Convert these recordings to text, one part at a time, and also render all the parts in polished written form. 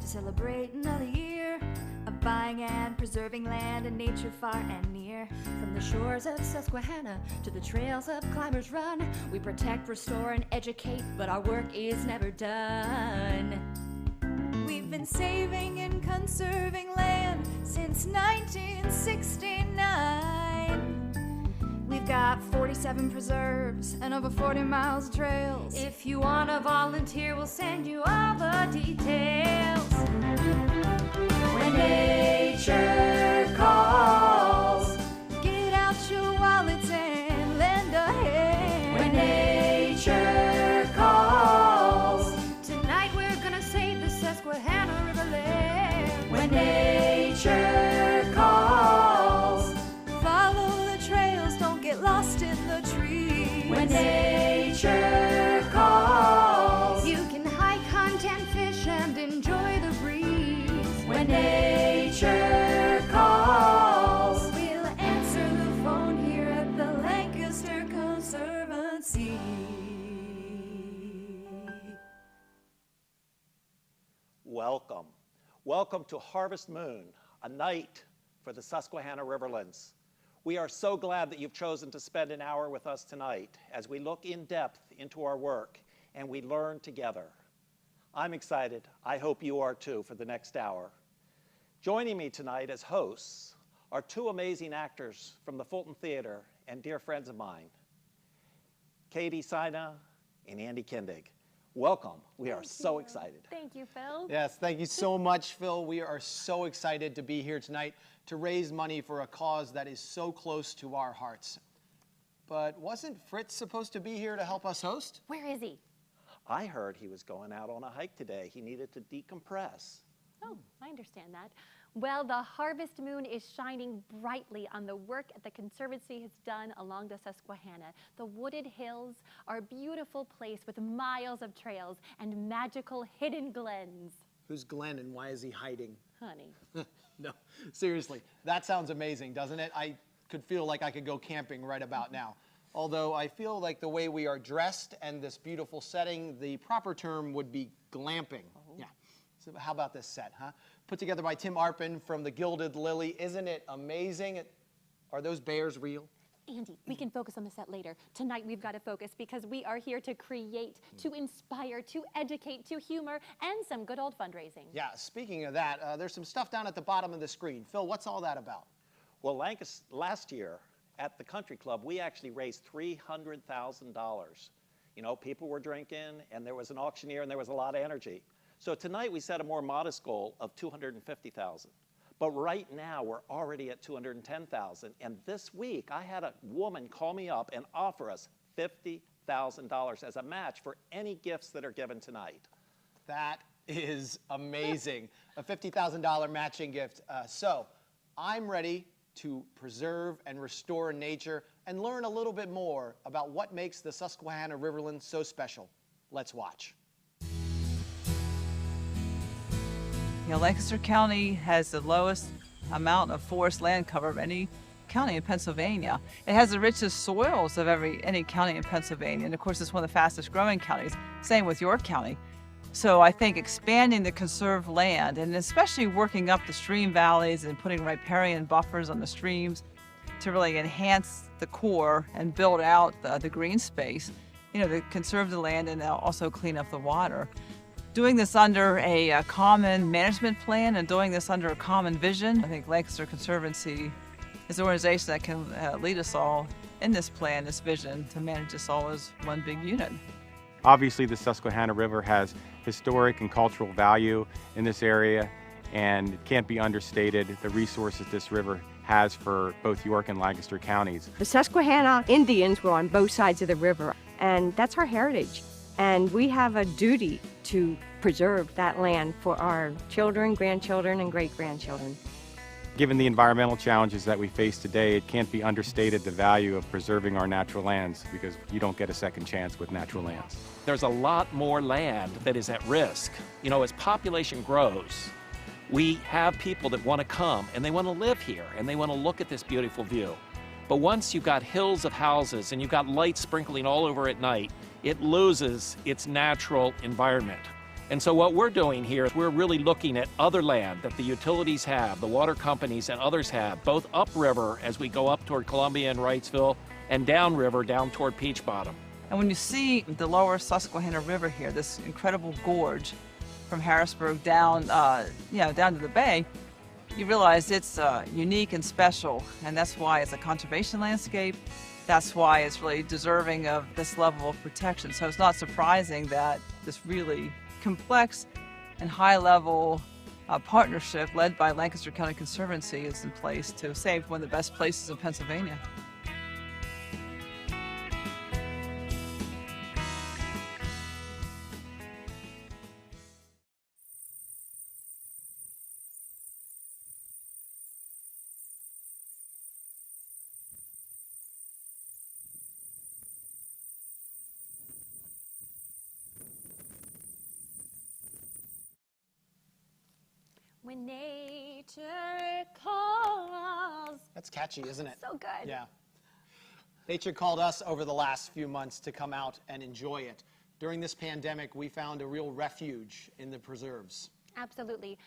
to celebrate another year of buying and preserving land and nature far and near. From the shores of Susquehanna to the trails of Climbers Run, we protect, restore, and educate, but our work is never done. We've been saving and conserving land since 1969. We've got 47 preserves and over 40 miles of trails. If you want to volunteer, we'll send you all the details. When nature calls, get out your wallets and lend a hand. When nature calls, Tonight we're gonna save the Susquehanna Riverlands. when nature calls, follow the trails, don't get lost in the trees. When nature calls, You can hike, hunt, and fish and enjoy the breeze. when nature calls, we'll answer the phone here at the Lancaster Conservancy. Welcome. Welcome to Harvest Moon, a night for the Susquehanna Riverlands. We are so glad that you've chosen to spend an hour with us tonight as we look in depth into our work and we learn together. I'm excited. I hope you are too for the next hour. Joining me tonight as hosts are two amazing actors from the Fulton Theater and dear friends of mine, Katie Sina and Andy Kindig. Welcome. We are so excited. Thank you, Phil. Yes, thank you so much, Phil. We are so excited to be here tonight to raise money for a cause that is so close to our hearts. But wasn't Fritz supposed to be here to help us host? Where is he? I heard he was going out on a hike today. He needed to decompress. Oh, I understand that. Well, the harvest moon is shining brightly on the work the Conservancy has done along the Susquehanna. The wooded hills are a beautiful place with miles of trails and magical hidden glens. Who's Glenn and why is he hiding? Honey. No, seriously, that sounds amazing, doesn't it? I could feel like I could go camping right about now. Although I feel like the way we are dressed and this beautiful setting, the proper term would be glamping. Yeah. So how about this set, huh? Put together by Tim Arpin from the Gilded Lily. Isn't it amazing? Are those bears real? Andy, we can focus on the set later. Tonight we've got to focus because we are here to create, to inspire, to educate, to humor, and some good old fundraising. Yeah, speaking of that, there's some stuff down at the bottom of the screen. Phil, what's all that about? Well, last year at the Country Club, we actually raised $300,000. You know, people were drinking, and there was an auctioneer, and there was a lot of energy. So tonight we set a more modest goal of $250,000. But right now we're already at $210,000. And this week I had a woman call me up and offer us $50,000 as a match for any gifts that are given tonight. That is amazing. A $50,000 matching gift. So I'm ready to preserve and restore nature and learn a little bit more about what makes the Susquehanna Riverlands so special. Let's watch. You know, Lancaster County has the lowest amount of forest land cover of any county in Pennsylvania. It has the richest soils of any county in Pennsylvania, and of course it's one of the fastest growing counties. Same with York County. So I think expanding the conserved land, and especially working up the stream valleys and putting riparian buffers on the streams to really enhance the core and build out the green space, you know, to conserve the land and also clean up the water. Doing this under a common management plan and doing this under a common vision, I think Lancaster Conservancy is an organization that can lead us all in this plan, this vision, to manage us all as one big unit. Obviously, the Susquehanna River has historic and cultural value in this area, and it can't be understated the resources this river has for both York and Lancaster counties. The Susquehanna Indians were on both sides of the river, and that's our heritage. And we have a duty to preserve that land for our children, grandchildren, and great-grandchildren. Given the environmental challenges that we face today, it can't be understated the value of preserving our natural lands, because you don't get a second chance with natural lands. There's a lot more land that is at risk. You know, as population grows, we have people that want to come and they want to live here and they want to look at this beautiful view. But once you've got hills of houses and you've got lights sprinkling all over at night, it loses its natural environment. And so what we're doing here is we're really looking at other land that the utilities have, the water companies and others have, both upriver as we go up toward Columbia and Wrightsville, and downriver down toward Peach Bottom. And when you see the lower Susquehanna River here, this incredible gorge from Harrisburg down, down to the bay, you realize it's unique and special, and that's why it's a conservation landscape. That's why it's really deserving of this level of protection. So it's not surprising that this really complex and high-level partnership led by Lancaster County Conservancy is in place to save one of the best places in Pennsylvania. When nature calls. That's catchy, isn't it? So good. Yeah. Nature called us over the last few months to come out and enjoy it. During this pandemic, we found a real refuge in the preserves. Absolutely.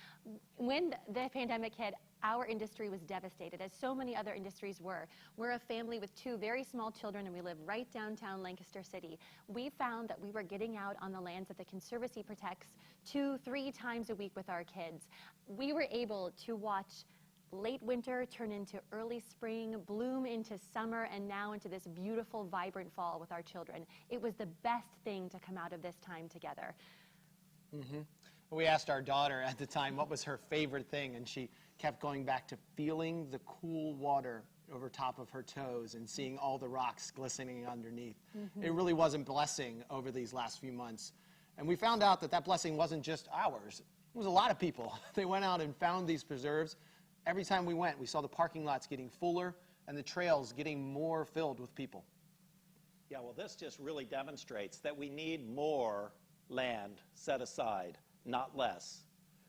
When the pandemic hit, our industry was devastated, as so many other industries were. We're a family with 2 very small children, and we live right downtown Lancaster City. We found that we were getting out on the lands that the Conservancy protects 2-3 times a week with our kids. We were able to watch late winter turn into early spring, bloom into summer, and now into this beautiful, vibrant fall with our children. It was the best thing to come out of this time together. Mm-hmm. We asked our daughter at the time what was her favorite thing, and she kept going back to feeling the cool water over top of her toes and seeing all the rocks glistening underneath. Mm-hmm. It really was a blessing over these last few months. And we found out that that blessing wasn't just ours. It was a lot of people. They went out and found these preserves. Every time we went, we saw the parking lots getting fuller and the trails getting more filled with people. Yeah, well, this just really demonstrates that we need more land set aside, not less.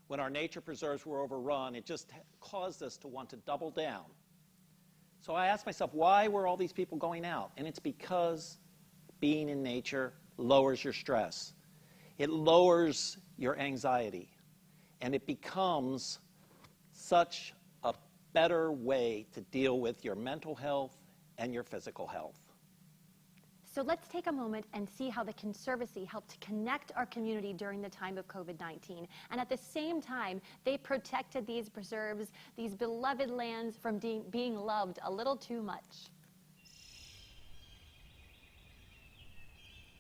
When our nature preserves were overrun, it just caused us to want to double down. So I asked myself, why were all these people going out? And it's because being in nature lowers your stress. It lowers your anxiety. And it becomes such a better way to deal with your mental health and your physical health. So let's take a moment and see how the Conservancy helped to connect our community during the time of COVID-19. And at the same time, they protected these preserves, these beloved lands, from being loved a little too much.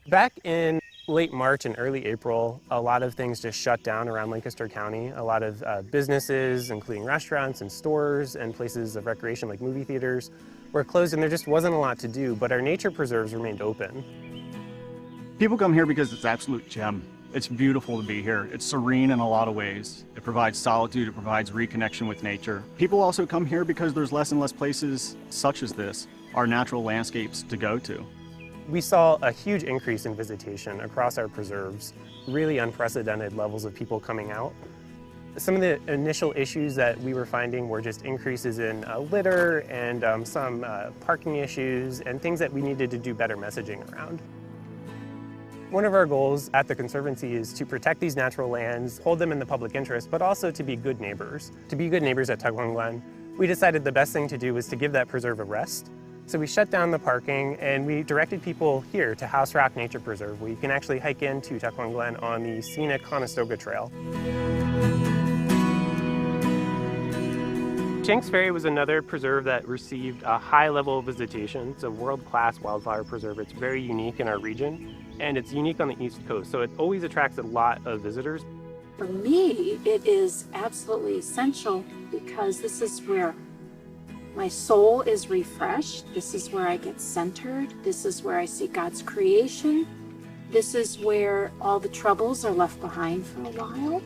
Back in late March and early April, a lot of things just shut down around Lancaster County. A lot of businesses, including restaurants and stores and places of recreation like movie theaters, were closed, and there just wasn't a lot to do, but our nature preserves remained open. People come here because it's an absolute gem. It's beautiful to be here. It's serene in a lot of ways. It provides solitude, it provides reconnection with nature. People also come here because there's less and less places such as this, our natural landscapes, to go to. We saw a huge increase in visitation across our preserves, really unprecedented levels of people coming out. Some of the initial issues that we were finding were just increases in litter and some parking issues and things that we needed to do better messaging around. One of our goals at the Conservancy is to protect these natural lands, hold them in the public interest, but also to be good neighbors. To be good neighbors at Tuckahoe Glen, we decided the best thing to do was to give that preserve a rest. So we shut down the parking and we directed people here to House Rock Nature Preserve, where you can actually hike into Tuckahoe Glen on the scenic Conestoga Trail. Jenks Ferry was another preserve that received a high level of visitation. It's a world-class wildflower preserve. It's very unique in our region, and it's unique on the East Coast, so it always attracts a lot of visitors. For me, it is absolutely essential because this is where my soul is refreshed. This is where I get centered. This is where I see God's creation. This is where all the troubles are left behind for a while.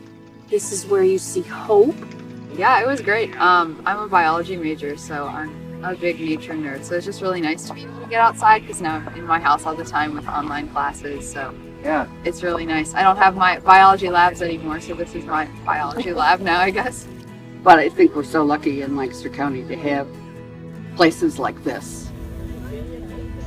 This is where you see hope. Yeah, it was great. I'm a biology major, so I'm a big nature nerd. So it's just really nice to be able to get outside because now I'm in my house all the time with online classes. So yeah, it's really nice. I don't have my biology labs anymore, so this is my biology lab now, I guess. But I think we're so lucky in Lancaster County to have places like this.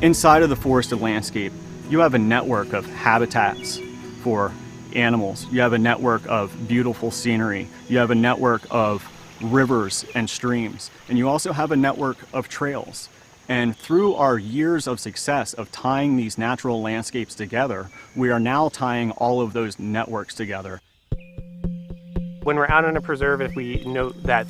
Inside of the forested landscape, you have a network of habitats for animals. You have a network of beautiful scenery. You have a network of rivers and streams. And you also have a network of trails. And through our years of success of tying these natural landscapes together, we are now tying all of those networks together. When we're out on a preserve, if we note that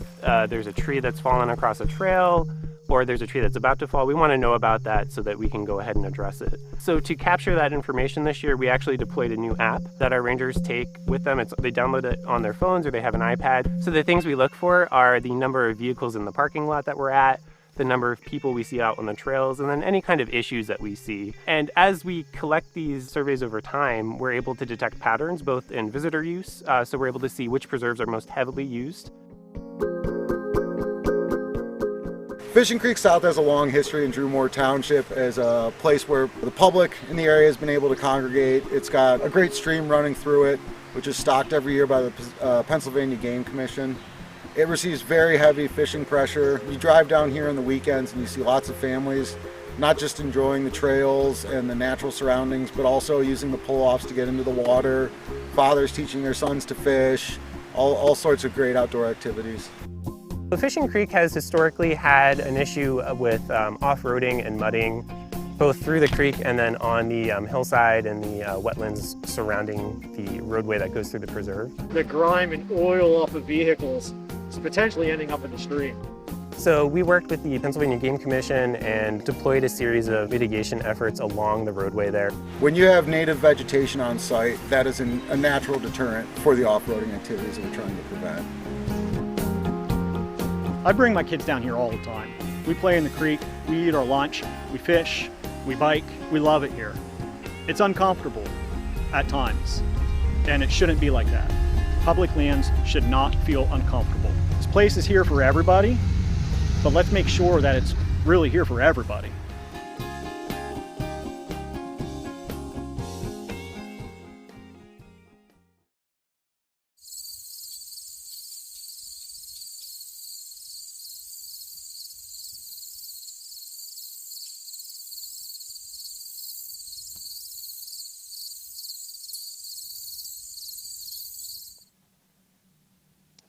there's a tree that's fallen across a trail, or there's a tree that's about to fall, we want to know about that so that we can go ahead and address it. So to capture that information this year, we actually deployed a new app that our rangers take with them. They download it on their phones or they have an iPad. So the things we look for are the number of vehicles in the parking lot that we're at, the number of people we see out on the trails, and then any kind of issues that we see. And as we collect these surveys over time, we're able to detect patterns both in visitor use, so we're able to see which preserves are most heavily used. Fishing Creek South has a long history in Drumore Township as a place where the public in the area has been able to congregate. It's got a great stream running through it, which is stocked every year by the Pennsylvania Game Commission. It receives very heavy fishing pressure. You drive down here on the weekends and you see lots of families not just enjoying the trails and the natural surroundings, but also using the pull-offs to get into the water, fathers teaching their sons to fish, all sorts of great outdoor activities. So Fishing Creek has historically had an issue with off-roading and mudding, both through the creek and then on the hillside and the wetlands surrounding the roadway that goes through the preserve. The grime and oil off of vehicles is potentially ending up in the stream. So we worked with the Pennsylvania Game Commission and deployed a series of mitigation efforts along the roadway there. When you have native vegetation on site, that is a natural deterrent for the off-roading activities that we're trying to prevent. I bring my kids down here all the time. We play in the creek, we eat our lunch, we fish, we bike, we love it here. It's uncomfortable at times, and it shouldn't be like that. Public lands should not feel uncomfortable. This place is here for everybody, but let's make sure that it's really here for everybody.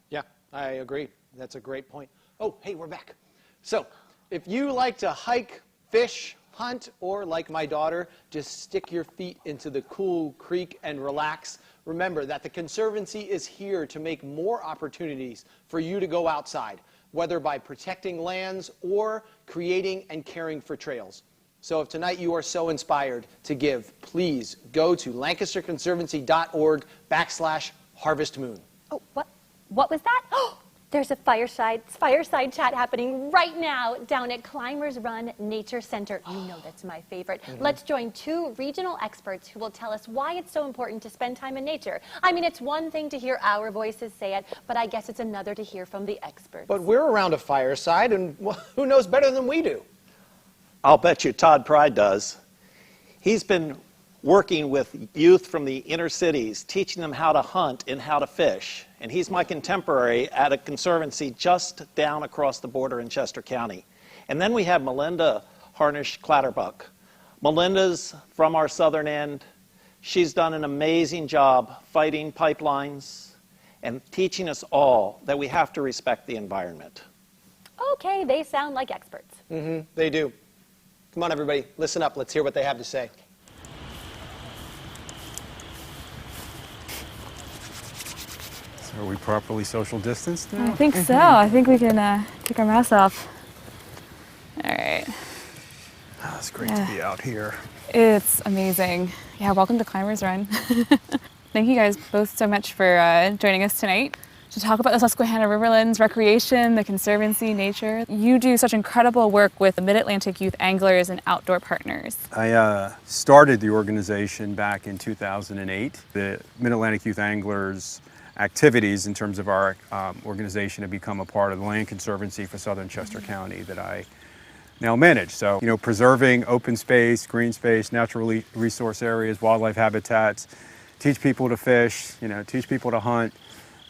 Yeah, I agree. That's a great point. Oh, hey, we're back. So, if you like to hike, fish, hunt, or like my daughter, just stick your feet into the cool creek and relax, remember that the Conservancy is here to make more opportunities for you to go outside, whether by protecting lands or creating and caring for trails. So if tonight you are so inspired to give, please go to lancasterconservancy.org/harvestmoon. Oh, what was that? Oh, there's a fireside chat happening right now down at Climbers Run Nature Center. You know that's my favorite. Let's join two regional experts who will tell us why it's so important to spend time in nature. I mean, it's one thing to hear our voices say it, but I guess it's another to hear from the experts. But we're around a fireside, and who knows better than we do? I'll bet you Todd Pride does. He's been working with youth from the inner cities, teaching them how to hunt and how to fish. And he's my contemporary at a conservancy just down across the border in Chester County. And then we have Melinda Harnish-Clatterbuck. Melinda's from our southern end. She's done an amazing job fighting pipelines and teaching us all that we have to respect the environment. Okay, they sound like experts. They do. Come on, everybody, listen up. Let's hear what they have to say. Are we properly social distanced now? I think so. I think we can take our masks off. All right. Oh, it's great to be out here. It's amazing. Yeah, welcome to Climbers Run. Thank you guys both so much for joining us tonight to talk about the Susquehanna Riverlands, recreation, the Conservancy, nature. You do such incredible work with the Mid-Atlantic Youth Anglers and outdoor partners. I started the organization back in 2008. The Mid-Atlantic Youth Anglers activities in terms of our organization have become a part of the Land Conservancy for Southern Chester County that I now manage. So, you know, preserving open space, green space, natural resource areas, wildlife habitats, teach people to fish, you know, teach people to hunt,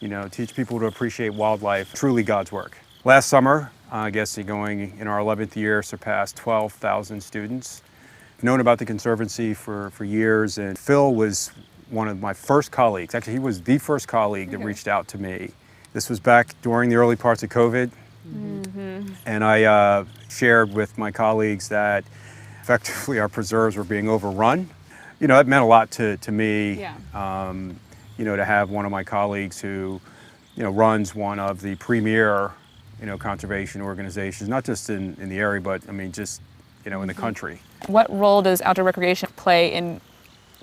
you know, teach people to appreciate wildlife, truly God's work. Last summer, I guess going in our 11th year, surpassed 12,000 students. I've known about the Conservancy for years, and Phil was one of my first colleagues. Actually, he was the first colleague that reached out to me. This was back during the early parts of COVID. And I shared with my colleagues that effectively our preserves were being overrun. You know, that meant a lot to me, you know, to have one of my colleagues who, you know, runs one of the premier, you know, conservation organizations, not just in the area, but I mean, just, you know, in the country. What role does outdoor recreation play in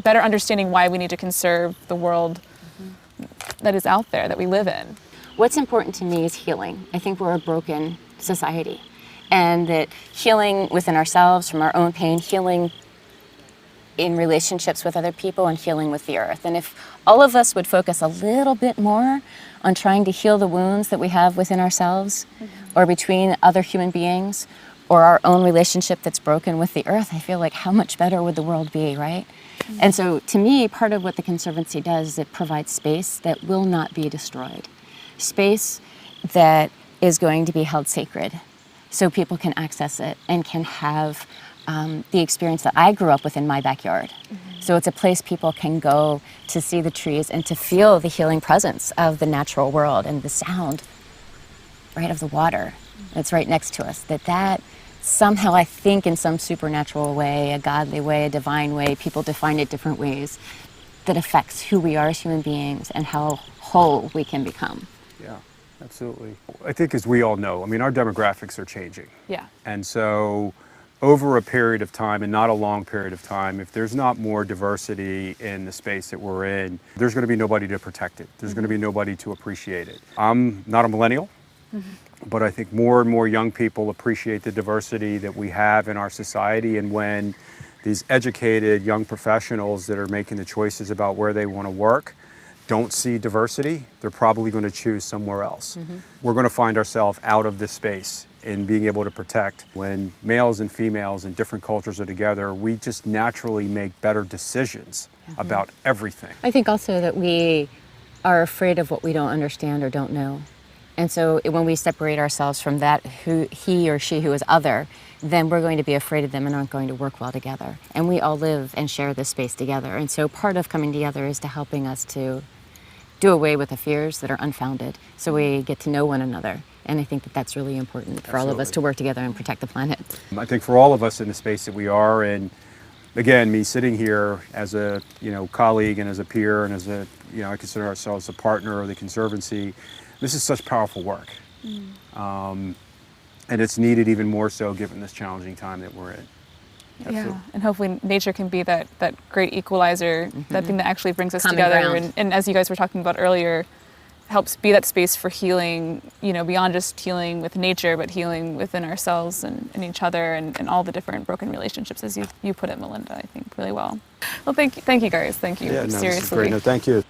better understanding why we need to conserve the world that is out there, that we live in? What's important to me is healing. I think we're a broken society, and that healing within ourselves from our own pain, healing in relationships with other people, and healing with the earth. And if all of us would focus a little bit more on trying to heal the wounds that we have within ourselves or between other human beings, or our own relationship that's broken with the earth, I feel like how much better would the world be, right? And so to me, part of what the Conservancy does is it provides space that will not be destroyed. Space that is going to be held sacred so people can access it and can have the experience that I grew up with in my backyard. So it's a place people can go to see the trees and to feel the healing presence of the natural world and the sound, right, of the water that's right next to us. That somehow, I think, in some supernatural way, a godly way, a divine way, people define it different ways, that affects who we are as human beings and how whole we can become. Yeah, absolutely. I think, as we all know, I mean, our demographics are changing. Yeah. And so over a period of time, and not a long period of time, if there's not more diversity in the space that we're in, there's going to be nobody to protect it. There's going to be nobody to appreciate it. I'm not a millennial, but I think more and more young people appreciate the diversity that we have in our society. And when these educated young professionals that are making the choices about where they want to work don't see diversity, they're probably going to choose somewhere else. We're going to find ourselves out of this space in being able to protect. When males and females and different cultures are together, we just naturally make better decisions about everything. I think also that we are afraid of what we don't understand or don't know. And so when we separate ourselves from that, who he or she who is other, then we're going to be afraid of them and aren't going to work well together. And we all live and share this space together. And so part of coming together is to helping us to do away with the fears that are unfounded, so we get to know one another. And I think that that's really important for all of us to work together and protect the planet. I think for all of us in the space that we are, and again, me sitting here as a colleague and as a peer and as a, I consider ourselves a partner of the Conservancy, this is such powerful work. And it's needed even more so given this challenging time that we're in. Yeah, and hopefully nature can be that great equalizer, that thing that actually brings us together. And as you guys were talking about earlier, helps be that space for healing, beyond just healing with nature, but healing within ourselves and each other and all the different broken relationships, as you put it, Melinda, I think, really well. Well, thank you guys. Thank you. Yeah, no, seriously. this is great. No, thank you.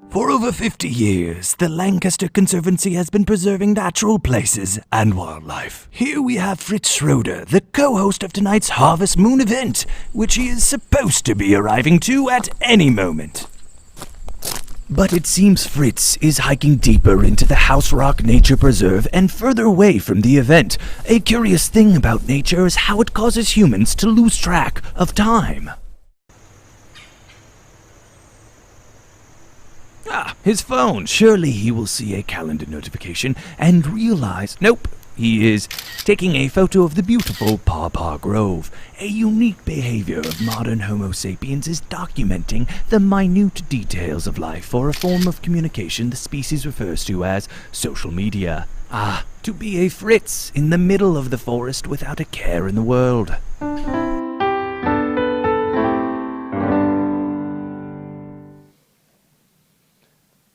For over 50 years, the Lancaster Conservancy has been preserving natural places and wildlife. Here we have Fritz Schroeder, the co-host of tonight's Harvest Moon event, which he is supposed to be arriving to at any moment. But it seems Fritz is hiking deeper into the House Rock Nature Preserve and further away from the event. A curious thing about nature is how it causes humans to lose track of time. His phone. Surely he will see a calendar notification and realize, nope, he is taking a photo of the beautiful Pawpaw Grove. A unique behavior of modern Homo sapiens is documenting the minute details of life for a form of communication the species refers to as social media. To be a Fritz in the middle of the forest without a care in the world.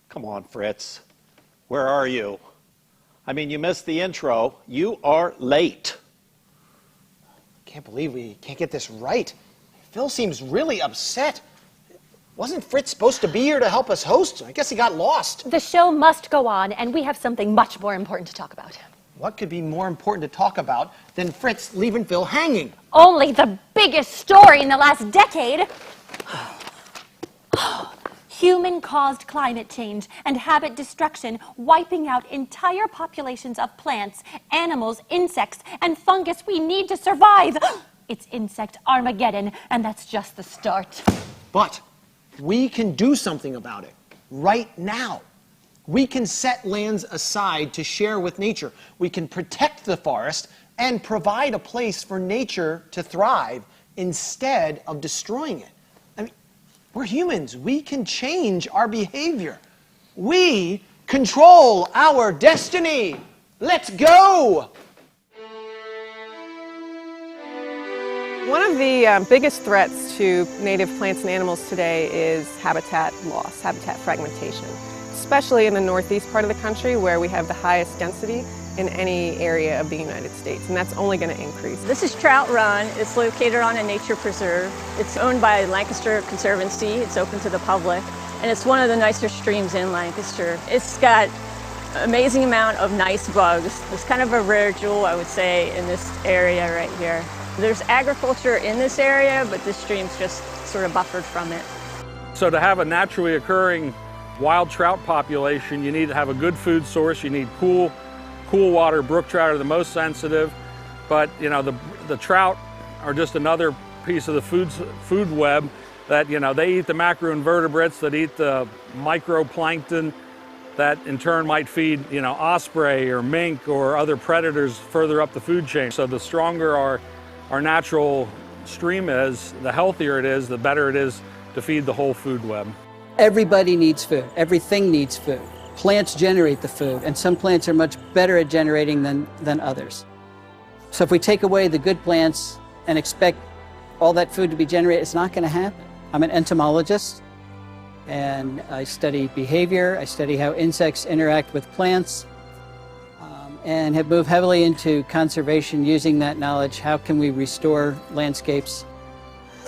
Come on, Fritz. Where are you? I mean, you missed the intro. You are late. Can't believe we can't get this right. Phil seems really upset. Wasn't Fritz supposed to be here to help us host? I guess he got lost. The show must go on, and we have something much more important to talk about. What could be more important to talk about than Fritz leaving Phil hanging? Only the biggest story in the last decade. Human-caused climate change and habit destruction, wiping out entire populations of plants, animals, insects, and fungus we need to survive. It's insect Armageddon, and that's just the start. But we can do something about it right now. We can set lands aside to share with nature. We can protect the forest and provide a place for nature to thrive instead of destroying it. I mean, we're humans. We can change our behavior. We control our destiny. Let's go! One of the biggest threats to native plants and animals today is habitat loss, habitat fragmentation, especially in the northeast part of the country where we have the highest density in any area of the United States, and that's only going to increase. This is Trout Run. It's located on a nature preserve. It's owned by Lancaster Conservancy. It's open to the public, and it's one of the nicer streams in Lancaster. It's got an amazing amount of nice bugs. It's kind of a rare jewel, I would say, in this area right here. There's agriculture in this area, but this stream's just sort of buffered from it. So to have a naturally occurring wild trout population, you need to have a good food source. You need cool water. Brook trout are the most sensitive, but you know the trout are just another piece of the food web that, you know, they eat the macroinvertebrates that eat the microplankton that in turn might feed, you know, osprey or mink or other predators further up the food chain. So the stronger our natural stream is, the healthier it is, the better it is to feed the whole food web. Everybody needs food. Everything needs food. Plants generate the food, and some plants are much better at generating than others. So if we take away the good plants and expect all that food to be generated, it's not going to happen. I'm an entomologist, and I study behavior. I study how insects interact with plants, and have moved heavily into conservation using that knowledge. How can we restore landscapes?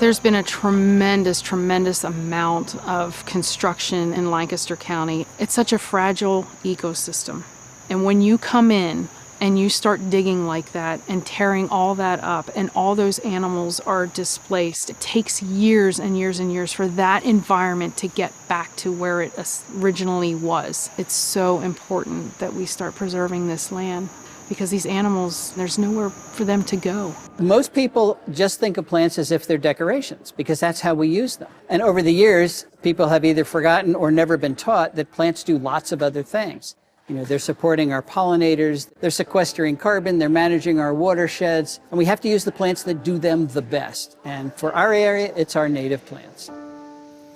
There's been a tremendous amount of construction in Lancaster County. It's such a fragile ecosystem. And when you come in and you start digging like that and tearing all that up and all those animals are displaced, it takes years and years and years for that environment to get back to where it originally was. It's so important that we start preserving this land, because these animals, there's nowhere for them to go. Most people just think of plants as if they're decorations, because that's how we use them. And over the years, people have either forgotten or never been taught that plants do lots of other things. You know, they're supporting our pollinators, they're sequestering carbon, they're managing our watersheds, and we have to use the plants that do them the best. And for our area, it's our native plants.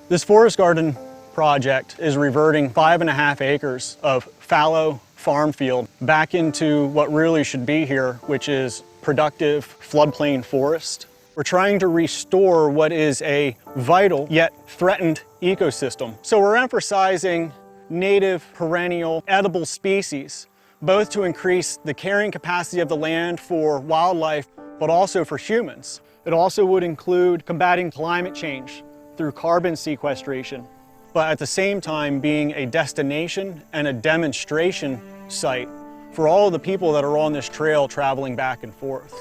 This forest garden project is reverting 5.5 acres of fallow farm field back into what really should be here, which is productive floodplain forest. We're trying to restore what is a vital yet threatened ecosystem. So we're emphasizing native, perennial, edible species, both to increase the carrying capacity of the land for wildlife, but also for humans. It also would include combating climate change through carbon sequestration, but at the same time being a destination and a demonstration site for all of the people that are on this trail traveling back and forth.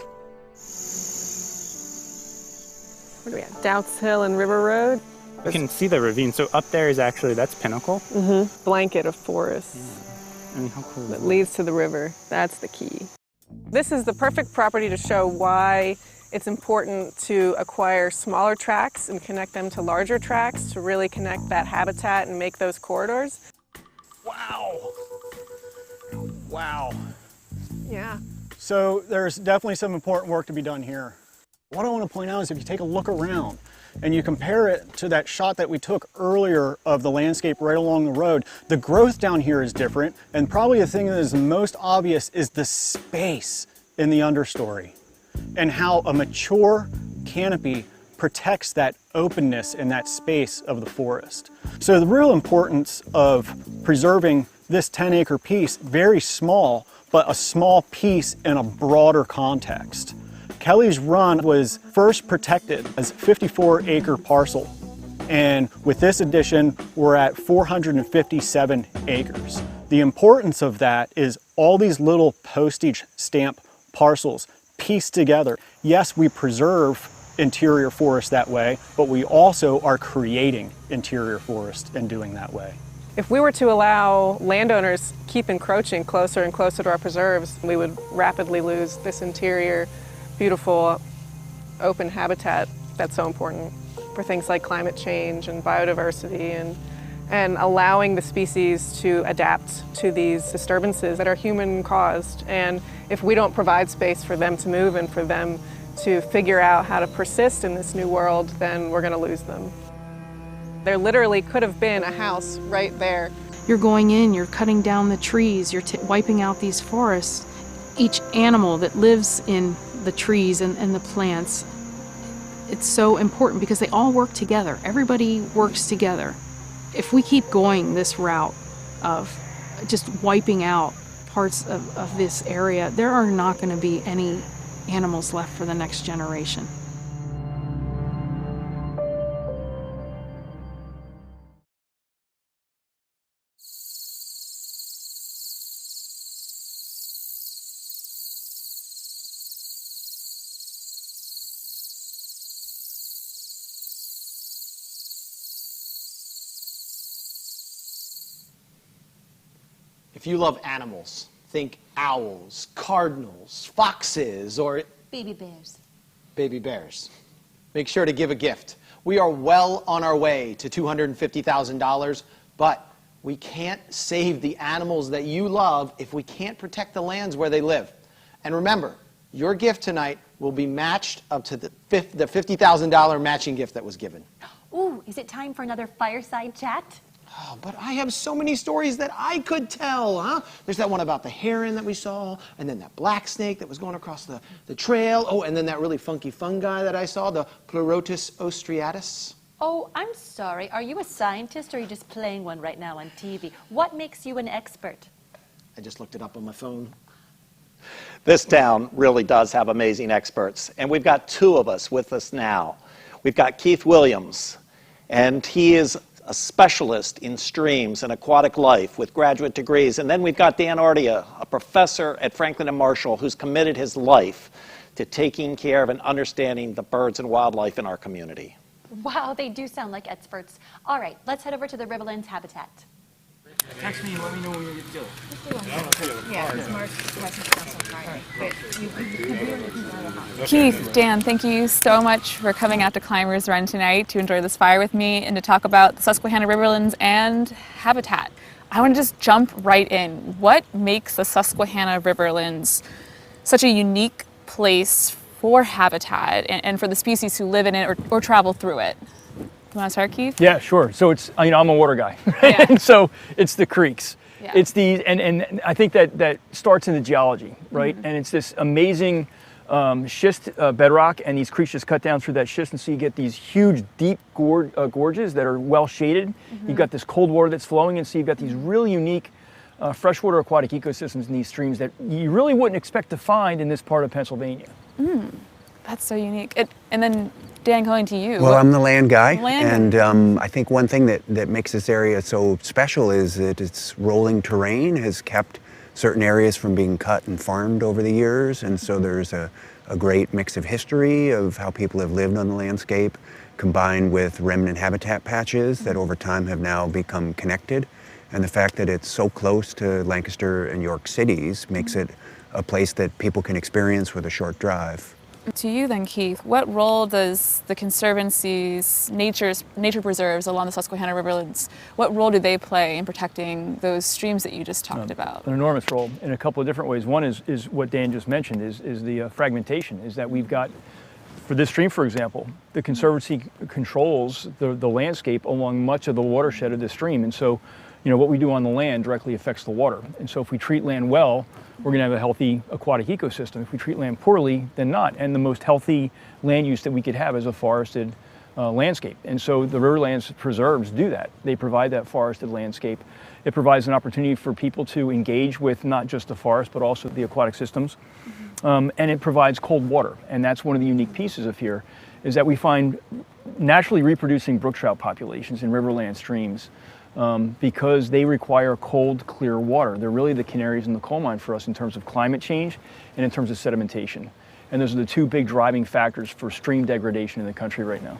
What do we have? Doubts Hill and River Road. You can see the ravine. So up there is actually, that's Pinnacle. Mm-hmm. Blanket of forest. Yeah. I mean, how cool is that leads to the river. That's the key. This is the perfect property to show why it's important to acquire smaller tracts and connect them to larger tracts to really connect that habitat and make those corridors. Wow. Wow. Yeah. So there's definitely some important work to be done here. What I want to point out is if you take a look around and you compare it to that shot that we took earlier of the landscape right along the road, the growth down here is different, and probably the thing that is most obvious is the space in the understory and how a mature canopy protects that openness and that space of the forest. So the real importance of preserving this 10-acre piece, very small, but a small piece in a broader context. Kelly's Run was first protected as a 54-acre parcel. And with this addition, we're at 457 acres. The importance of that is all these little postage stamp parcels pieced together. Yes, we preserve interior forest that way, but we also are creating interior forest in doing that way. If we were to allow landowners keep encroaching closer and closer to our preserves, we would rapidly lose this interior, beautiful, open habitat that's so important for things like climate change and biodiversity and allowing the species to adapt to these disturbances that are human caused. And if we don't provide space for them to move and for them to figure out how to persist in this new world, then we're going to lose them. There literally could have been a house right there. You're going in, you're cutting down the trees, you're wiping out these forests. Each animal that lives in the trees and the plants, it's so important because they all work together. Everybody works together. If we keep going this route of just wiping out parts of this area, there are not going to be any animals left for the next generation. If you love animals, think owls, cardinals, foxes, or baby bears. Baby bears. Make sure to give a gift. We are well on our way to $250,000, but we can't save the animals that you love if we can't protect the lands where they live. And remember, your gift tonight will be matched up to the $50,000 matching gift that was given. Ooh, is it time for another fireside chat? Oh, but I have so many stories that I could tell, huh? There's that one about the heron that we saw, and then that black snake that was going across the trail. Oh, and then that really funky fungi that I saw, the Pleurotus ostriatus. Oh, I'm sorry. Are you a scientist or are you just playing one right now on TV? What makes you an expert? I just looked it up on my phone. This town really does have amazing experts, and we've got two of us with us now. We've got Keith Williams, and he is a specialist in streams and aquatic life with graduate degrees. And then we've got Dan Ardia, a professor at Franklin and Marshall, who's committed his life to taking care of and understanding the birds and wildlife in our community. Wow, they do sound like experts. All right, let's head over to the Riverlands habitat. Text me and let me know when you're good to go. Yeah, because Mark's on Friday. But you could be Keith, Dan, thank you so much for coming out to Climbers Run tonight to enjoy this fire with me and to talk about the Susquehanna Riverlands and habitat. I want to just jump right in. What makes the Susquehanna Riverlands such a unique place for habitat and for the species who live in it or travel through it? You want to start, Keith? Yeah, sure. So it's, I'm a water guy, right? Yeah. And so it's the creeks. Yeah. It's the, and I think that starts in the geology, right? Mm-hmm. And it's this amazing schist bedrock, and these creeks just cut down through that schist, and so you get these huge, deep gorges that are well shaded. Mm-hmm. You've got this cold water that's flowing, and so you've got these really unique freshwater aquatic ecosystems in these streams that you really wouldn't expect to find in this part of Pennsylvania. Mm, that's so unique. And then Dan, going to you. Well, I'm the land guy, and I think one thing that makes this area so special is that its rolling terrain has kept certain areas from being cut and farmed over the years, and so there's a great mix of history of how people have lived on the landscape, combined with remnant habitat patches that over time have now become connected, and the fact that it's so close to Lancaster and York cities makes it a place that people can experience with a short drive. To you then, Keith, what role does the Conservancy's nature preserves along the Susquehanna Riverlands, what role do they play in protecting those streams that you just talked about? An enormous role in a couple of different ways. One is what Dan just mentioned, is the fragmentation, is that we've got, for this stream, for example, the Conservancy controls the landscape along much of the watershed of this stream. And so, you know, what we do on the land directly affects the water. And so if we treat land well, we're going to have a healthy aquatic ecosystem. If we treat land poorly, then not. And the most healthy land use that we could have is a forested landscape. And so the Riverlands preserves do that. They provide that forested landscape. It provides an opportunity for people to engage with not just the forest, but also the aquatic systems. And it provides cold water. And that's one of the unique pieces of here, is that we find naturally reproducing brook trout populations in riverland streams because they require cold, clear water. They're really the canaries in the coal mine for us in terms of climate change and in terms of sedimentation. And those are the two big driving factors for stream degradation in the country right now.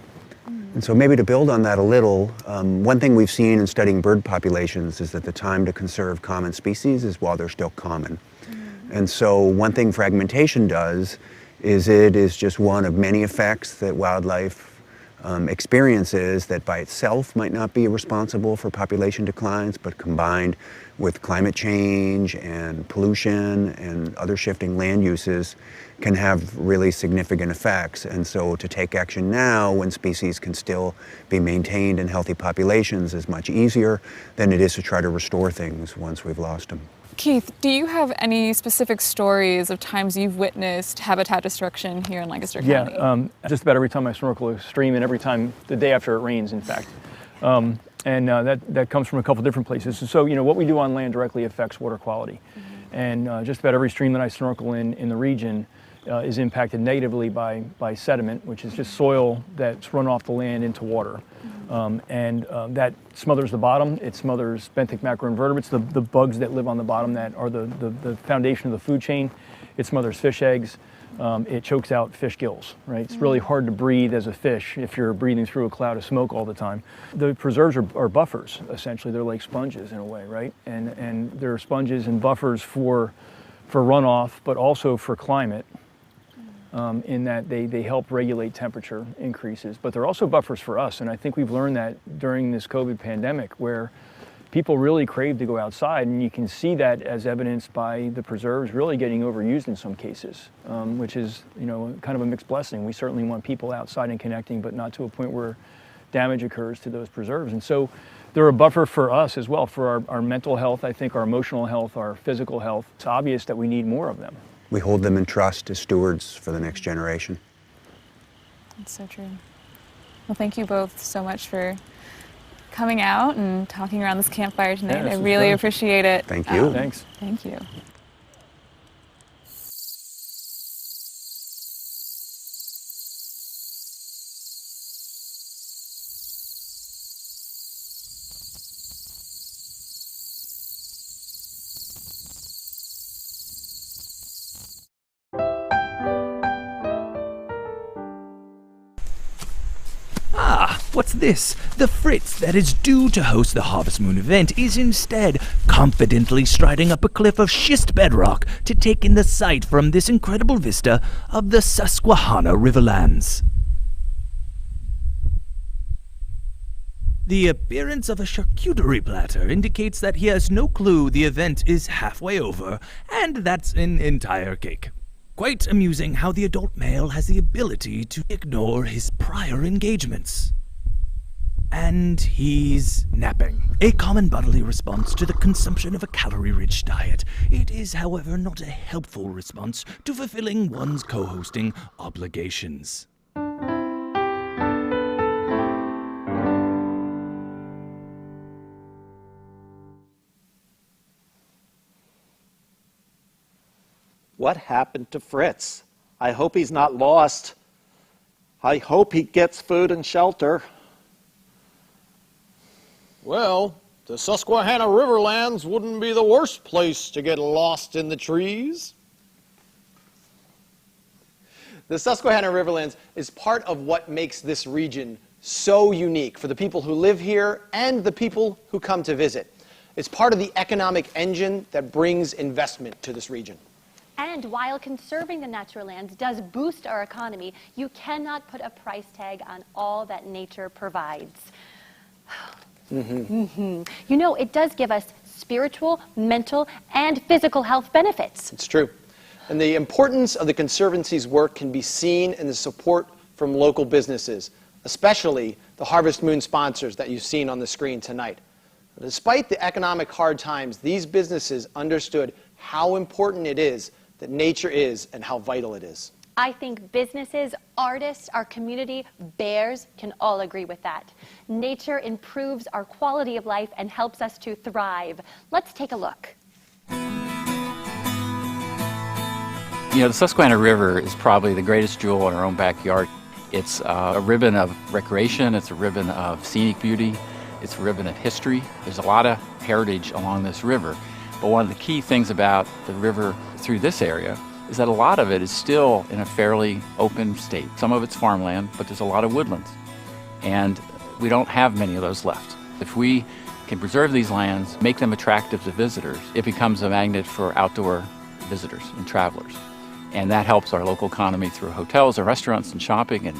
And so maybe to build on that a little, one thing we've seen in studying bird populations is that the time to conserve common species is while they're still common. And so one thing fragmentation does is it is just one of many effects that wildlife experiences that by itself might not be responsible for population declines, but combined with climate change and pollution and other shifting land uses can have really significant effects. And so to take action now when species can still be maintained in healthy populations is much easier than it is to try to restore things once we've lost them. Keith, do you have any specific stories of times you've witnessed habitat destruction here in Lancaster County? Yeah, just about every time I snorkel a stream and every time, the day after it rains, in fact. That comes from a couple different places. So, what we do on land directly affects water quality. And just about every stream that I snorkel in the region is impacted negatively by sediment, which is just soil that's run off the land into water. That smothers the bottom. It smothers benthic macroinvertebrates, the bugs that live on the bottom that are the foundation of the food chain. It smothers fish eggs. It chokes out fish gills, right? It's really hard to breathe as a fish if you're breathing through a cloud of smoke all the time. The preserves are buffers, essentially. They're like sponges in a way, right? And they're sponges and buffers for runoff, but also for climate. In that they help regulate temperature increases, but they're also buffers for us. And I think we've learned that during this COVID pandemic where people really crave to go outside, and you can see that as evidenced by the preserves really getting overused in some cases, which is kind of a mixed blessing. We certainly want people outside and connecting, but not to a point where damage occurs to those preserves. And so they're a buffer for us as well, for our mental health, I think our emotional health, our physical health. It's obvious that we need more of them. We hold them in trust as stewards for the next generation. That's so true. Well, thank you both so much for coming out and talking around this campfire tonight. Yeah, I really appreciate it. Thank you. Thanks. Thank you. What's this? The Fritz that is due to host the Harvest Moon event is instead confidently striding up a cliff of schist bedrock to take in the sight from this incredible vista of the Susquehanna Riverlands. The appearance of a charcuterie platter indicates that he has no clue the event is halfway over, and that's an entire cake. Quite amusing how the adult male has the ability to ignore his prior engagements. And he's napping. A common bodily response to the consumption of a calorie-rich diet. It is, however, not a helpful response to fulfilling one's co-hosting obligations. What happened to Fritz? I hope he's not lost. I hope he gets food and shelter. Well, the Susquehanna Riverlands wouldn't be the worst place to get lost in the trees. The Susquehanna Riverlands is part of what makes this region so unique for the people who live here and the people who come to visit. It's part of the economic engine that brings investment to this region. And while conserving the natural lands does boost our economy, you cannot put a price tag on all that nature provides. It does give us spiritual, mental, and physical health benefits. It's true. And the importance of the Conservancy's work can be seen in the support from local businesses, especially the Harvest Moon sponsors that you've seen on the screen tonight. Despite the economic hard times, these businesses understood how important it is that nature is and how vital it is. I think businesses, artists, our community, bears can all agree with that. Nature improves our quality of life and helps us to thrive. Let's take a look. The Susquehanna River is probably the greatest jewel in our own backyard. It's a ribbon of recreation, it's a ribbon of scenic beauty, it's a ribbon of history. There's a lot of heritage along this river. But one of the key things about the river through this area is that a lot of it is still in a fairly open state. Some of it's farmland, but there's a lot of woodlands. And we don't have many of those left. If we can preserve these lands, make them attractive to visitors, it becomes a magnet for outdoor visitors and travelers. And that helps our local economy through hotels and restaurants and shopping and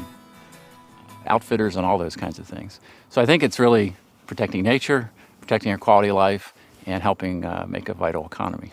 outfitters and all those kinds of things. So I think it's really protecting nature, protecting our quality of life, and helping make a vital economy.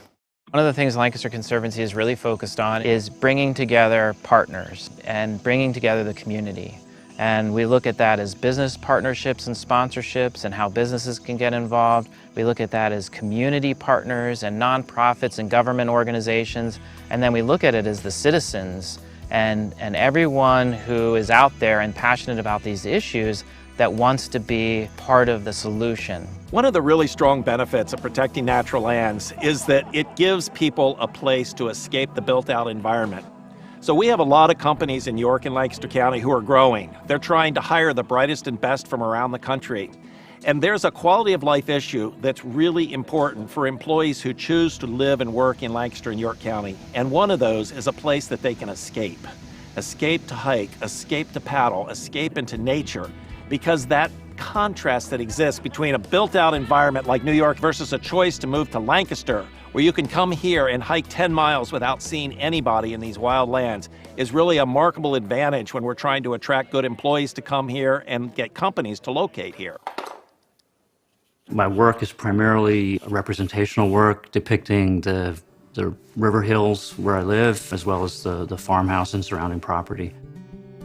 One of the things Lancaster Conservancy is really focused on is bringing together partners and bringing together the community. And we look at that as business partnerships and sponsorships and how businesses can get involved. We look at that as community partners and nonprofits and government organizations. And then we look at it as the citizens and everyone who is out there and passionate about these issues that wants to be part of the solution. One of the really strong benefits of protecting natural lands is that it gives people a place to escape the built-out environment. So we have a lot of companies in York and Lancaster County who are growing. They're trying to hire the brightest and best from around the country. And there's a quality of life issue that's really important for employees who choose to live and work in Lancaster and York County. And one of those is a place that they can escape. Escape to hike, escape to paddle, escape into nature. Because that contrast that exists between a built-out environment like New York versus a choice to move to Lancaster, where you can come here and hike 10 miles without seeing anybody in these wild lands, is really a remarkable advantage when we're trying to attract good employees to come here and get companies to locate here. My work is primarily representational work depicting the river hills where I live, as well as the farmhouse and surrounding property.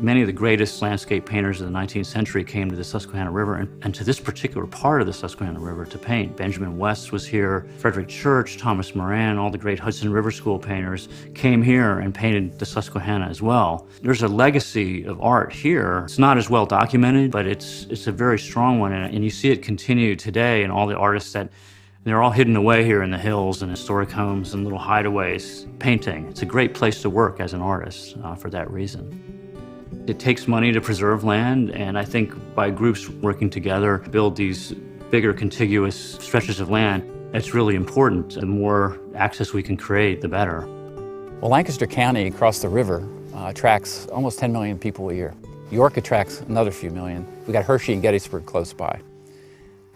Many of the greatest landscape painters of the 19th century came to the Susquehanna River and to this particular part of the Susquehanna River to paint. Benjamin West was here, Frederick Church, Thomas Moran, all the great Hudson River School painters came here and painted the Susquehanna as well. There's a legacy of art here. It's not as well documented, but it's a very strong one, and you see it continue today in all the artists that they're all hidden away here in the hills and historic homes and little hideaways painting. It's a great place to work as an artist for that reason. It takes money to preserve land, and I think by groups working together to build these bigger contiguous stretches of land, it's really important. The more access we can create, the better. Well, Lancaster County across the river attracts almost 10 million people a year. York attracts another few million. We got Hershey and Gettysburg close by.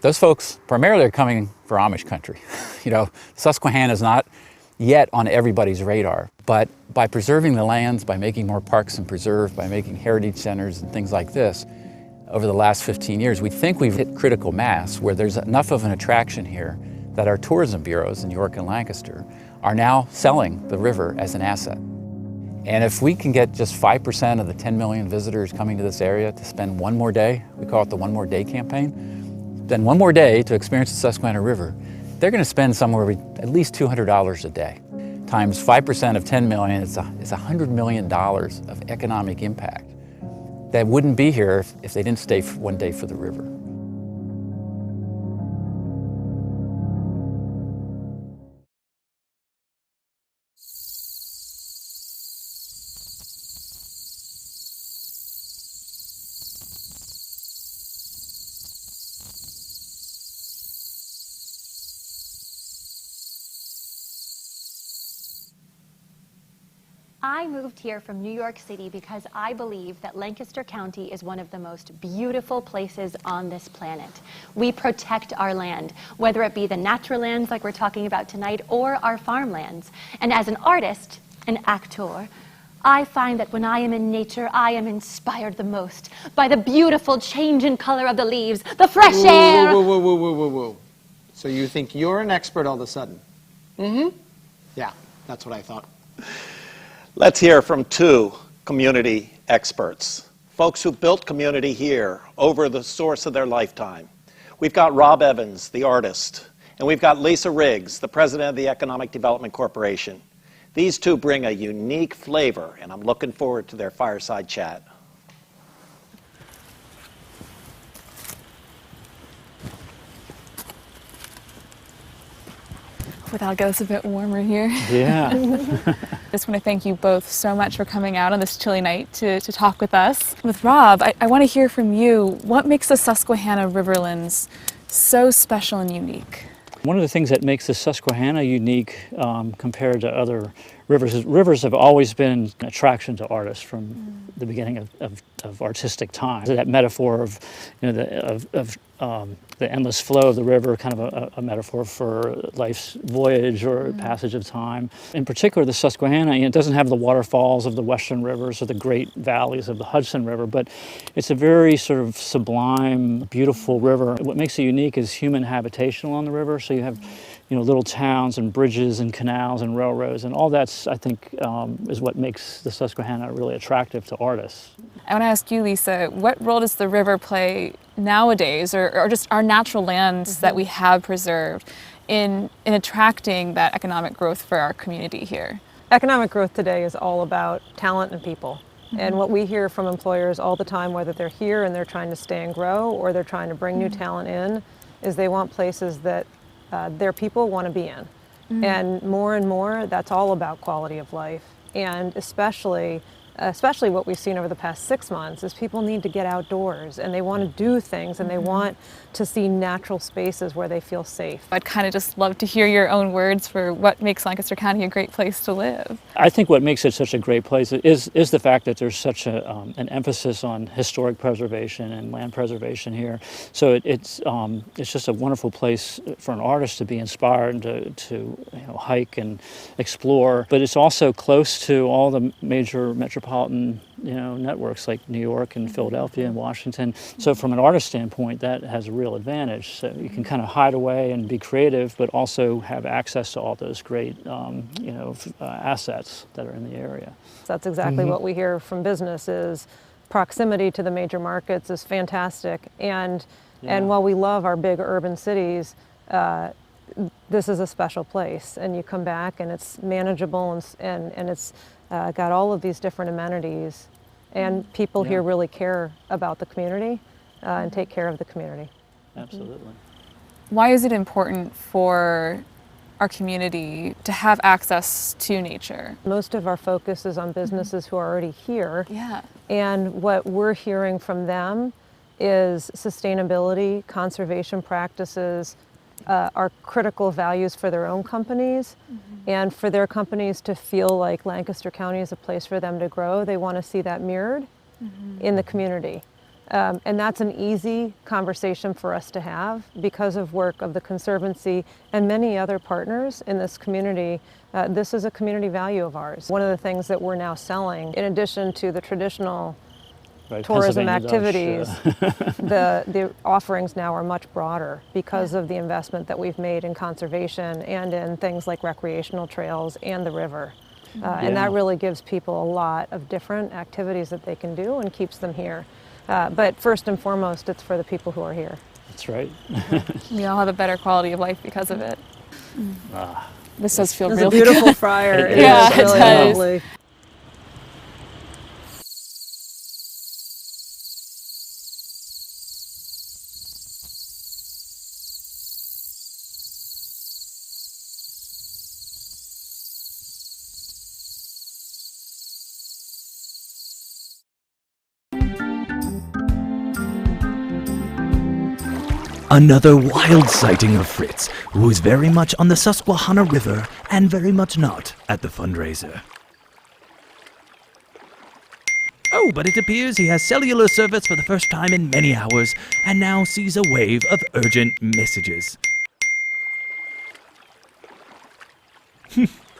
Those folks primarily are coming for Amish country. You know, Susquehanna is not yet on everybody's radar, but by preserving the lands, by making more parks and preserve, by making heritage centers and things like this, over the last 15 years, we think we've hit critical mass where there's enough of an attraction here that our tourism bureaus in York and Lancaster are now selling the river as an asset. And if we can get just 5% of the 10 million visitors coming to this area to spend one more day, we call it the One More Day campaign, then one more day to experience the Susquehanna River, they're going to spend somewhere at least $200 a day. Times 5% of 10 million, it's $100 million of economic impact that wouldn't be here if they didn't stay for one day for the river. I moved here from New York City because I believe that Lancaster County is one of the most beautiful places on this planet. We protect our land, whether it be the natural lands like we're talking about tonight or our farmlands. And as an artist, an actor, I find that when I am in nature, I am inspired the most by the beautiful change in color of the leaves, the fresh air. Whoa. So you think you're an expert all of a sudden? Mm-hmm. Yeah, that's what I thought. Let's hear from two community experts, folks who built community here over the course of their lifetime. We've got Rob Evans, the artist, and we've got Lisa Riggs, the president of the Economic Development Corporation. These two bring a unique flavor, and I'm looking forward to their fireside chat. That'll get us a bit warmer here. Yeah. Just want to thank you both so much for coming out on this chilly night to talk with us. With Rob, I want to hear from you. What makes the Susquehanna Riverlands so special and unique? One of the things that makes the Susquehanna unique compared to other rivers is rivers have always been an attraction to artists from the beginning of artistic time. That metaphor of, the endless flow of the river, kind of a metaphor for life's voyage or passage of time. In particular, the Susquehanna, it doesn't have the waterfalls of the western rivers or the great valleys of the Hudson River, but it's a very sort of sublime, beautiful river. What makes it unique is human habitation along the river. So you have, little towns and bridges and canals and railroads, and all that's, I think, is what makes the Susquehanna really attractive to artists. I want to ask you, Lisa, what role does the river play nowadays, or just our natural lands that we have preserved, in attracting that economic growth for our community here? Economic growth today is all about talent and people. And what we hear from employers all the time, whether they're here and they're trying to stay and grow or they're trying to bring new talent in, is they want places that their people want to be in. And more, that's all about quality of life. And especially what we've seen over the past 6 months is people need to get outdoors and they want to do things and they want to see natural spaces where they feel safe. I'd kind of just love to hear your own words for what makes Lancaster County a great place to live. I think what makes it such a great place is the fact that there's such an emphasis on historic preservation and land preservation here. So it's just a wonderful place for an artist to be inspired and to hike and explore. But it's also close to all the major metropolitan networks like New York and Philadelphia and Washington. So from an artist standpoint, that has a real advantage. So you can kind of hide away and be creative, but also have access to all those great assets that are in the area. That's exactly what we hear from business is proximity to the major markets is fantastic. And while we love our big urban cities, this is a special place. And you come back and it's manageable and it's got all of these different amenities. And people here really care about the community and take care of the community. Absolutely. Why is it important for our community to have access to nature? Most of our focus is on businesses who are already here. Yeah. And what we're hearing from them is sustainability, conservation practices, are critical values for their own companies. And for their companies to feel like Lancaster County is a place for them to grow, they want to see that mirrored in the community. And that's an easy conversation for us to have because of work of the Conservancy and many other partners in this community. This is a community value of ours. One of the things that we're now selling, in addition to the traditional tourism activities, the offerings now are much broader because of the investment that we've made in conservation and in things like recreational trails and the river. And that really gives people a lot of different activities that they can do and keeps them here. But first and foremost, it's for the people who are here. That's right. We all have a better quality of life because of it. This does feel It's really a beautiful good. fryer. Yeah, it really does. lovely. Another wild sighting of Fritz, who is very much on the Susquehanna River and very much not at the fundraiser. Oh, but it appears he has cellular service for the first time in many hours and now sees a wave of urgent messages.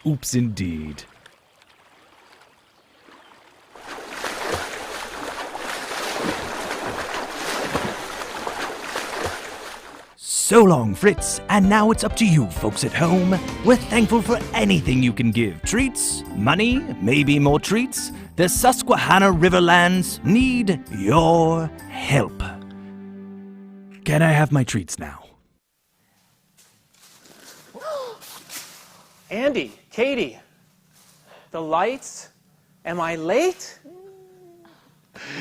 Oops, indeed. So long, Fritz, and now it's up to you, folks at home. We're thankful for anything you can give. Treats, money, maybe more treats. The Susquehanna Riverlands need your help. Can I have my treats now? Andy, Katie, the lights? Am I late?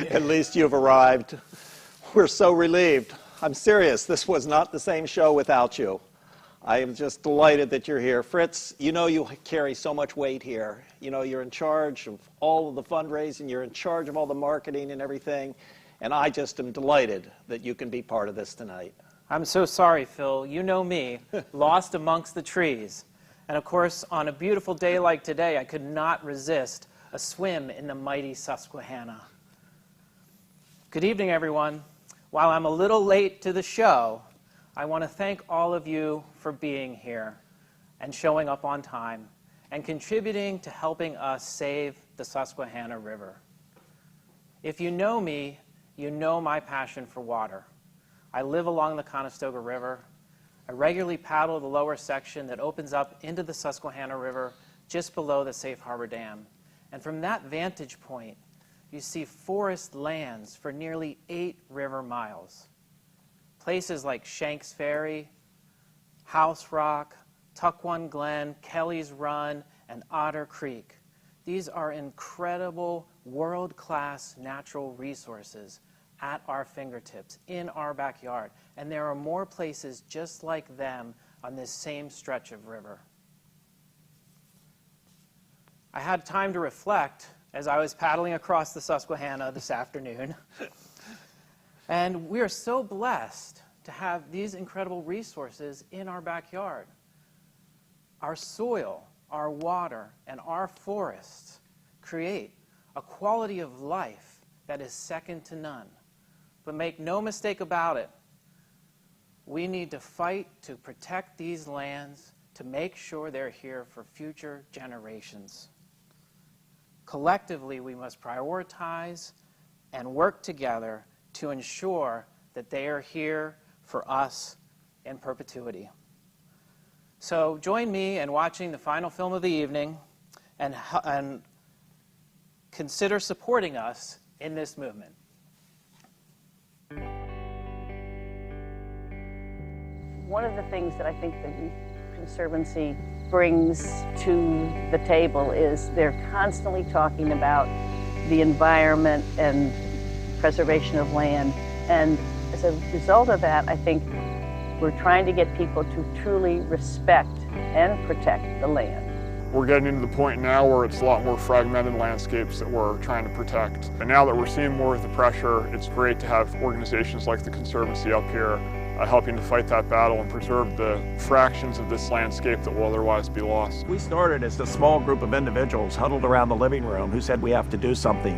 At least you've arrived. We're so relieved. I'm serious, this was not the same show without you. I am just delighted that you're here. Fritz, you know you carry so much weight here. You know, you're in charge of all of the fundraising, you're in charge of all the marketing and everything, and I just am delighted that you can be part of this tonight. I'm so sorry, Phil. You know me, lost amongst the trees. And of course, on a beautiful day like today, I could not resist a swim in the mighty Susquehanna. Good evening, everyone. While I'm a little late to the show, I want to thank all of you for being here and showing up on time and contributing to helping us save the Susquehanna River. If you know me, you know my passion for water. I live along the Conestoga River. I regularly paddle the lower section that opens up into the Susquehanna River just below the Safe Harbor Dam. And from that vantage point, you see forest lands for nearly 8 river miles. Places like Shanks Ferry, House Rock, Tuckwon Glen, Kelly's Run, and Otter Creek. These are incredible, world-class natural resources at our fingertips, in our backyard. And there are more places just like them on this same stretch of river. I had time to reflect as I was paddling across the Susquehanna this afternoon. And we are so blessed to have these incredible resources in our backyard. Our soil, our water, and our forests create a quality of life that is second to none. But make no mistake about it, we need to fight to protect these lands to make sure they're here for future generations. Collectively, we must prioritize and work together to ensure that they are here for us in perpetuity. So join me in watching the final film of the evening and consider supporting us in this movement. One of the things that I think the Conservancy brings to the table is they're constantly talking about the environment and preservation of land. And as a result of that, I think we're trying to get people to truly respect and protect the land. We're getting into the point now where it's a lot more fragmented landscapes that we're trying to protect. And now that we're seeing more of the pressure, it's great to have organizations like the Conservancy up here helping to fight that battle and preserve the fractions of this landscape that will otherwise be lost. We started as a small group of individuals huddled around the living room who said we have to do something.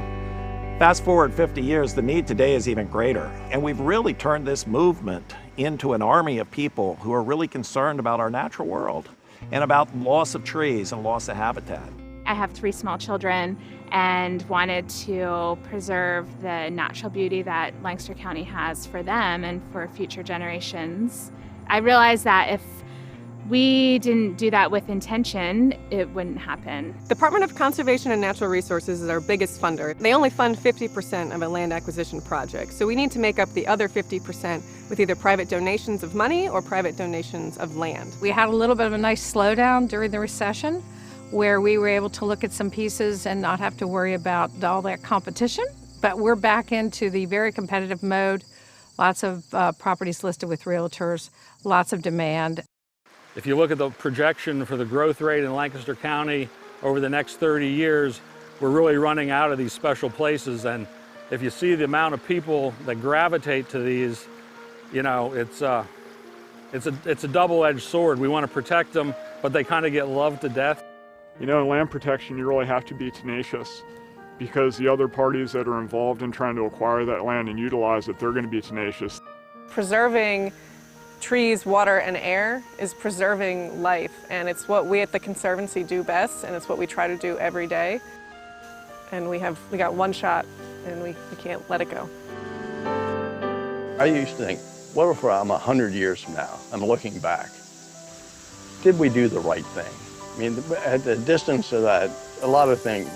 Fast forward 50 years, the need today is even greater. And we've really turned this movement into an army of people who are really concerned about our natural world and about loss of trees and loss of habitat. I have 3 small children and wanted to preserve the natural beauty that Lancaster County has for them and for future generations. I realized that if we didn't do that with intention, it wouldn't happen. The Department of Conservation and Natural Resources is our biggest funder. They only fund 50% of a land acquisition project, so we need to make up the other 50% with either private donations of money or private donations of land. We had a little bit of a nice slowdown during the recession, where we were able to look at some pieces and not have to worry about all that competition. But we're back into the very competitive mode. Lots of properties listed with realtors, lots of demand. If you look at the projection for the growth rate in Lancaster County over the next 30 years, we're really running out of these special places. And if you see the amount of people that gravitate to these, you know, it's a double-edged sword. We want to protect them, but they kind of get loved to death. You know, in land protection, you really have to be tenacious because the other parties that are involved in trying to acquire that land and utilize it, they're going to be tenacious. Preserving trees, water, and air is preserving life, and it's what we at the Conservancy do best, and it's what we try to do every day. And we got one shot, and we can't let it go. I used to think, what if I'm 100 years from now, I'm looking back, did we do the right thing? I mean, at the distance of that, a lot of things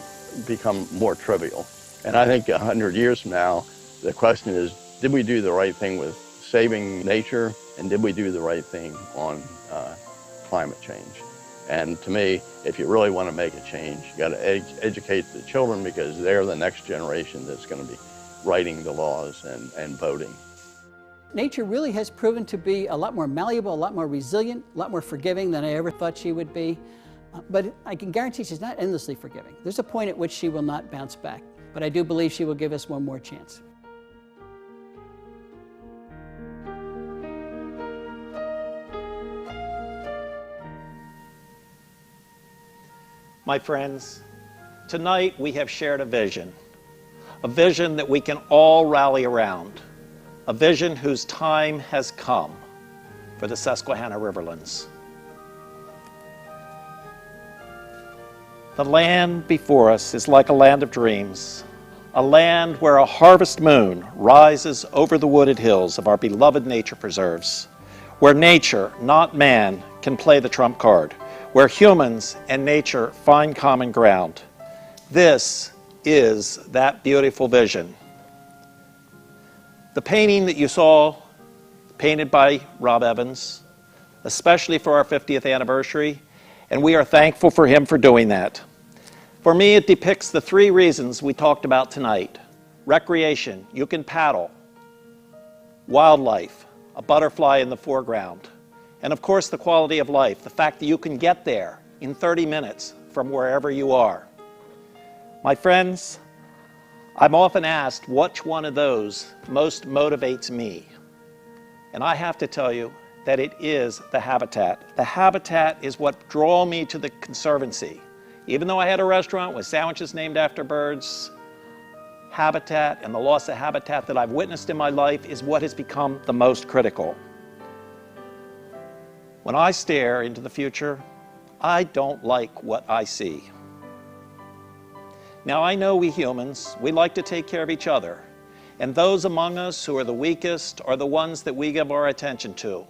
become more trivial. And I think 100 years from now, the question is, did we do the right thing with saving nature, and did we do the right thing on climate change? And to me, if you really want to make a change, you got to educate the children because they're the next generation that's going to be writing the laws and voting. Nature really has proven to be a lot more malleable, a lot more resilient, a lot more forgiving than I ever thought she would be. But I can guarantee she's not endlessly forgiving. There's a point at which she will not bounce back. But I do believe she will give us one more chance. My friends, tonight we have shared a vision that we can all rally around, a vision whose time has come for the Susquehanna Riverlands. The land before us is like a land of dreams, a land where a harvest moon rises over the wooded hills of our beloved nature preserves, where nature, not man, can play the trump card, where humans and nature find common ground. This is that beautiful vision. The painting that you saw, painted by Rob Evans, especially for our 50th anniversary, and we are thankful for him for doing that. For me, it depicts the three reasons we talked about tonight. Recreation, you can paddle. Wildlife, a butterfly in the foreground. And of course, the quality of life, the fact that you can get there in 30 minutes from wherever you are. My friends, I'm often asked which one of those most motivates me. And I have to tell you that it is the habitat. The habitat is what drew me to the Conservancy. Even though I had a restaurant with sandwiches named after birds, habitat and the loss of habitat that I've witnessed in my life is what has become the most critical. When I stare into the future, I don't like what I see. Now, I know we humans, we like to take care of each other, and those among us who are the weakest are the ones that we give our attention to.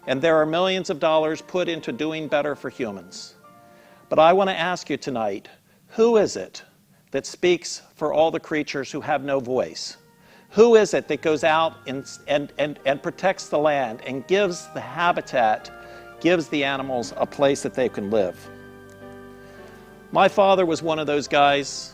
And there are millions of dollars put into doing better for humans. But I want to ask you tonight, who is it that speaks for all the creatures who have no voice? Who is it that goes out and protects the land and gives the habitat, gives the animals a place that they can live? My father was one of those guys.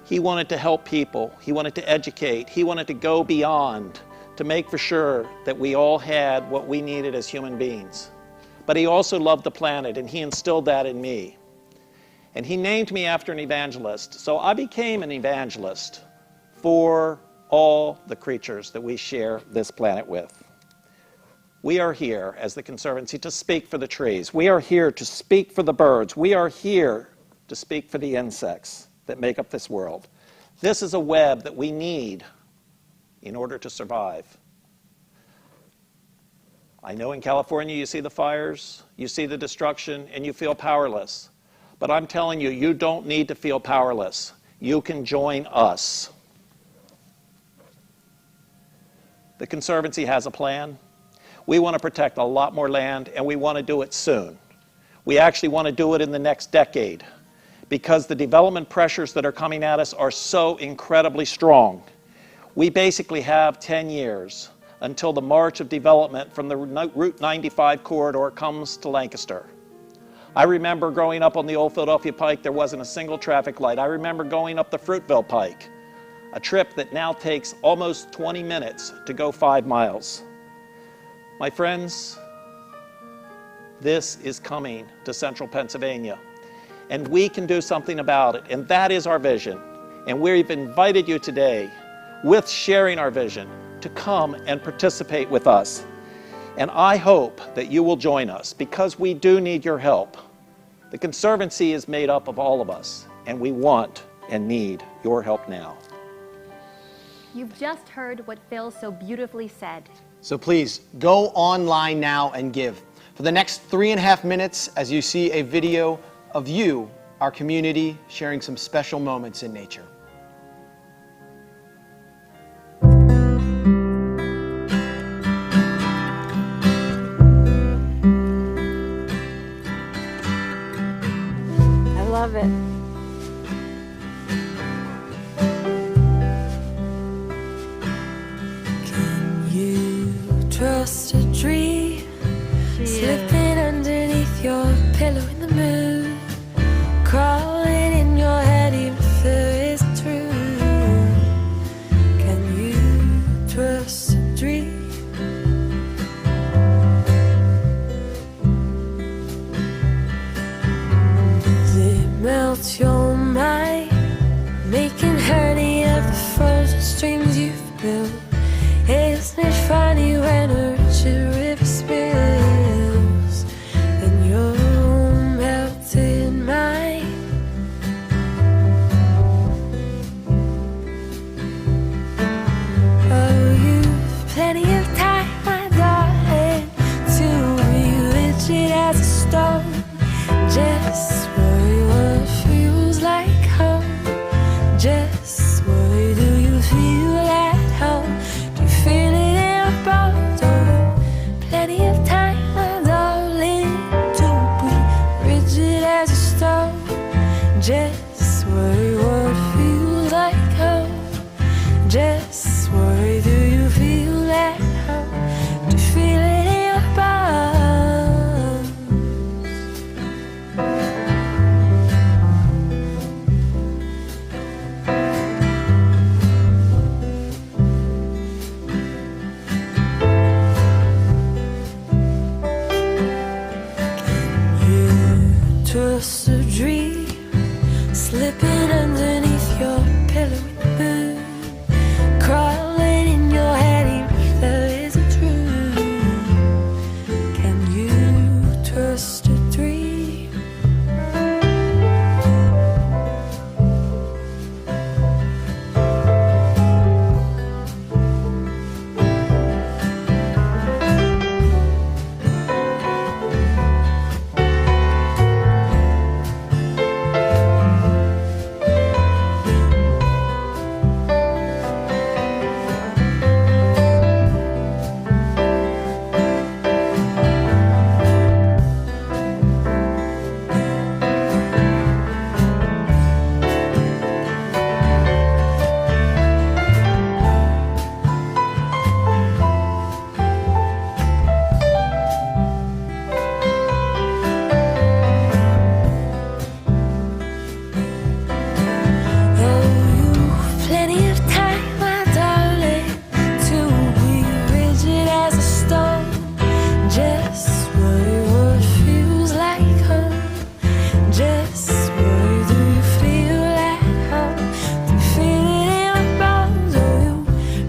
He wanted to help people. He wanted to educate. He wanted to go beyond to make for sure that we all had what we needed as human beings. But he also loved the planet, and he instilled that in me. And he named me after an evangelist. So I became an evangelist for all the creatures that we share this planet with. We are here as the Conservancy to speak for the trees. We are here to speak for the birds. We are here to speak for the insects that make up this world. This is a web that we need in order to survive. I know in California you see the fires, you see the destruction, and you feel powerless. But I'm telling you, you don't need to feel powerless. You can join us. The Conservancy has a plan. We want to protect a lot more land, and we want to do it soon. We actually want to do it in the next decade, because the development pressures that are coming at us are so incredibly strong. We basically have 10 years until the march of development from the Route 95 corridor comes to Lancaster. I remember growing up on the old Philadelphia Pike, there wasn't a single traffic light. I remember going up the Fruitville Pike, a trip that now takes almost 20 minutes to go 5 miles. My friends, this is coming to central Pennsylvania, and we can do something about it, and that is our vision. And we've invited you today, with sharing our vision, to come and participate with us. And I hope that you will join us, because we do need your help. The Conservancy is made up of all of us, and we want and need your help now. You've just heard what Phil so beautifully said. So please, go online now and give. For the next 3.5 minutes, as you see a video of you, our community, sharing some special moments in nature. I love it. Can you trust a tree slipping underneath your pillow in the moon, crawling in your head even if there is mind, making honey of the frozen streams you've built. Isn't it funny when a rich river spills and you're melted mine? Oh, you've plenty of time, my darling, to be rigid as a stone. Just worry what feels like home. Just worry, do you feel at home? Do you feel it in your bones? Oh, plenty of time, my darling, to be rigid as a stone. Just worry what feels like home. Just worry, do you feel at home? Do you feel it in your bones? Trust a dream slipping underneath your pillow with the moon crawling in your head, even if there isn't true. Can you trust a dream? Plenty of time, my darling, to be rigid as a stone. Just worry what feels like home. Just worry, do you feel at home? Do you feel it in your bones? Oh, you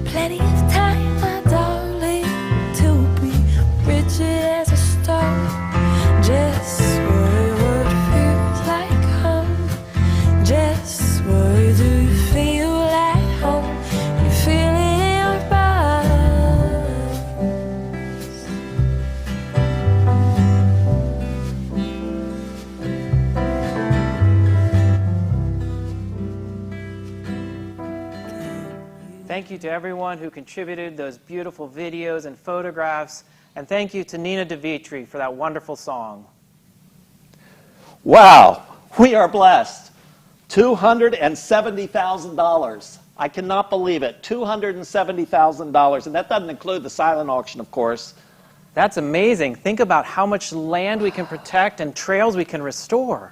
plenty of time, my darling, to be rigid as a stone. Just worry what feels like home. Just worry, do you feel at home? You feel it in your bones. Thank you to everyone who contributed those beautiful videos and photographs. And thank you to Nina DeVitri for that wonderful song. Wow, we are blessed. $270,000. I cannot believe it. $270,000. And that doesn't include the silent auction, of course. That's amazing. Think about how much land we can protect and trails we can restore.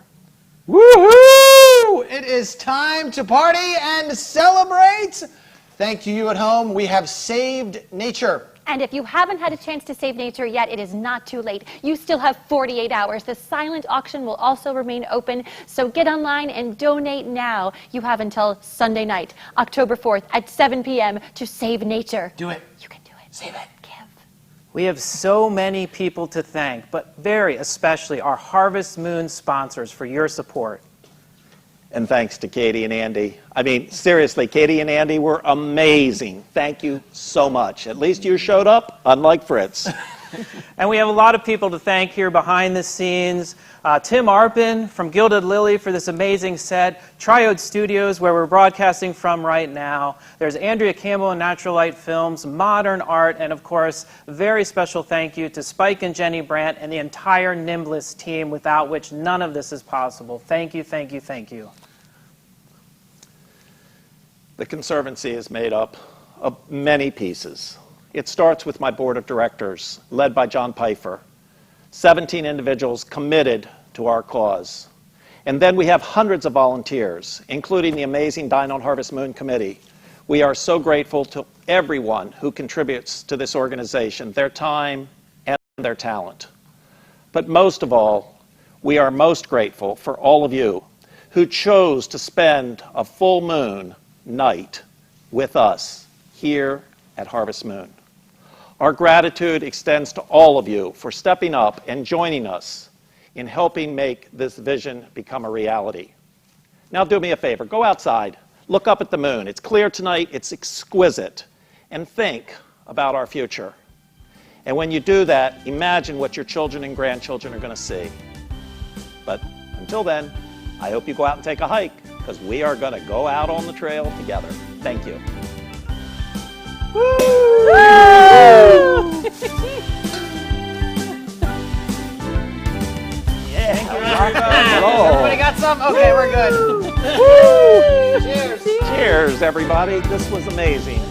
Woohoo! It is time to party and celebrate. Thank you at home. We have saved nature. And if you haven't had a chance to save nature yet, it is not too late. You still have 48 hours. The silent auction will also remain open, so get online and donate now. You have until Sunday night, October 4th at 7 p.m. to save nature. Do it. You can do it. Save it. Give. We have so many people to thank, but very especially our Harvest Moon sponsors for your support. And thanks to Katie and Andy. I mean, seriously, Katie and Andy were amazing. Thank you so much. At least you showed up, unlike Fritz. And we have a lot of people to thank here behind the scenes. Tim Arpin from Gilded Lily for this amazing set. Triode Studios, where we're broadcasting from right now. There's Andrea Campbell and Natural Light Films, Modern Art, and of course, a very special thank you to Spike and Jenny Brandt and the entire Nimbus team, without which none of this is possible. Thank you, thank you, thank you. The Conservancy is made up of many pieces. It starts with my board of directors, led by John Pfeiffer, 17 individuals committed to our cause. And then we have hundreds of volunteers, including the amazing Dine on Harvest Moon Committee. We are so grateful to everyone who contributes to this organization, their time and their talent. But most of all, we are most grateful for all of you who chose to spend a full moon night with us here at Harvest Moon. Our gratitude extends to all of you for stepping up and joining us in helping make this vision become a reality. Now do me a favor, go outside, look up at the moon. It's clear tonight, it's exquisite, and think about our future. And when you do that, imagine what your children and grandchildren are going to see. But until then, I hope you go out and take a hike, because we are going to go out on the trail together. Thank you. Everybody got some? Okay, we're good. Cheers. Cheers, everybody. This was amazing.